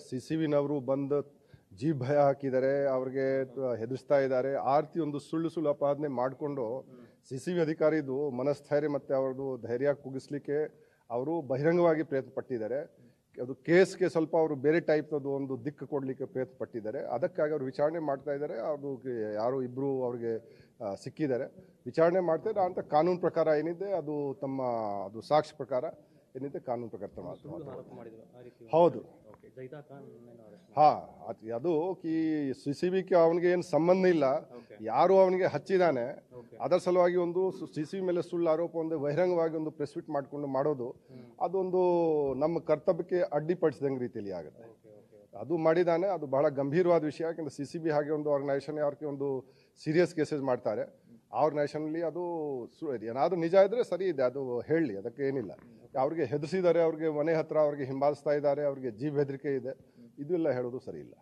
CCVನವರು ಬಂದು ಜೀವ ಭಯ ಹಾಕಿದ್ದಾರೆ, ಅವ್ರಿಗೆ ಹೆದರ್ಸ್ತಾ ಇದ್ದಾರೆ. ಆ ರೀತಿ ಒಂದು ಸುಳ್ಳು ಅಪಾದನೆ ಮಾಡಿಕೊಂಡು CCV ಅಧಿಕಾರಿದು ಮನಸ್ಥೈರ್ಯ ಮತ್ತು ಅವ್ರದ್ದು ಧೈರ್ಯ ಕುಗ್ಗಿಸ್ಲಿಕ್ಕೆ ಅವರು ಬಹಿರಂಗವಾಗಿ ಪ್ರಯತ್ನ ಪಟ್ಟಿದ್ದಾರೆ. ಅದು ಕೇಸ್ಗೆ ಸ್ವಲ್ಪ ಅವರು ಬೇರೆ ಟೈಪ್ನದು ಒಂದು ದಿಕ್ಕು ಕೊಡಲಿಕ್ಕೆ ಪ್ರಯತ್ನ ಪಟ್ಟಿದ್ದಾರೆ. ಅದಕ್ಕಾಗಿ ಅವರು ವಿಚಾರಣೆ ಮಾಡ್ತಾ ಇದ್ದಾರೆ. ಅದು ಯಾರು ಇಬ್ಬರು ಅವ್ರಿಗೆ ಸಿಕ್ಕಿದ್ದಾರೆ, ವಿಚಾರಣೆ ಮಾಡ್ತಾ ಇದ್ದಾರೆ. ಅಂತ ಕಾನೂನು ಪ್ರಕಾರ ಏನಿದೆ ಅದು ಅದು ಸಾಕ್ಷಿ ಪ್ರಕಾರ ಏನಿದೆ ಕಾನೂನು ಪ್ರಕಾರ ಹೌದು. ಅದು CCVಗೆ ಅವನಿಗೆ ಏನು ಸಂಬಂಧ ಇಲ್ಲ, ಯಾರು ಅವನಿಗೆ ಹಚ್ಚಿದಾನೆ ಅದರ ಸಲುವಾಗಿ ಒಂದು CCV ಮೇಲೆ ಸುಳ್ಳು ಆರೋಪ ಒಂದು ಬಹಿರಂಗವಾಗಿ ಒಂದು ಪ್ರೆಸ್ ಮೀಟ್ ಮಾಡಿಕೊಂಡು ಮಾಡೋದು ಅದೊಂದು ನಮ್ಮ ಕರ್ತವ್ಯಕ್ಕೆ ಅಡ್ಡಿಪಡಿಸಿದಂಗೆ ರೀತಿಯಲ್ಲಿ ಆಗುತ್ತೆ. ಅದು ಮಾಡಿದಾನೆ, ಅದು ಬಹಳ ಗಂಭೀರವಾದ ವಿಷಯ. ಯಾಕಂದ್ರೆ CCV ಹಾಗೆ ಒಂದು ಆರ್ಗನೈಸೇಷನ್ ಅವ್ರಿಗೆ ಒಂದು ಸೀರಿಯಸ್ ಕೇಸಸ್ ಮಾಡ್ತಾರೆ. ಆ ಆರ್ಗನೈಸೇಷನಲ್ಲಿ ಅದು ಏನಾದರೂ ನಿಜ ಇದ್ರೆ ಸರಿ ಇದೆ, ಅದು ಹೇಳಲಿ, ಅದಕ್ಕೆ ಏನಿಲ್ಲ. ಅವ್ರಿಗೆ ಹೆದರ್ಸಿದ್ದಾರೆ, ಅವ್ರಿಗೆ ಮನೆ ಹತ್ರ ಅವ್ರಿಗೆ ಹಿಂಬಾಲಿಸ್ತಾ ಇದ್ದಾರೆ, ಅವ್ರಿಗೆ ಜೀವ ಹೆದರಿಕೆ ಇದೆ, ಇದೆಲ್ಲ ಹೇಳೋದು ಸರಿ ಇಲ್ಲ.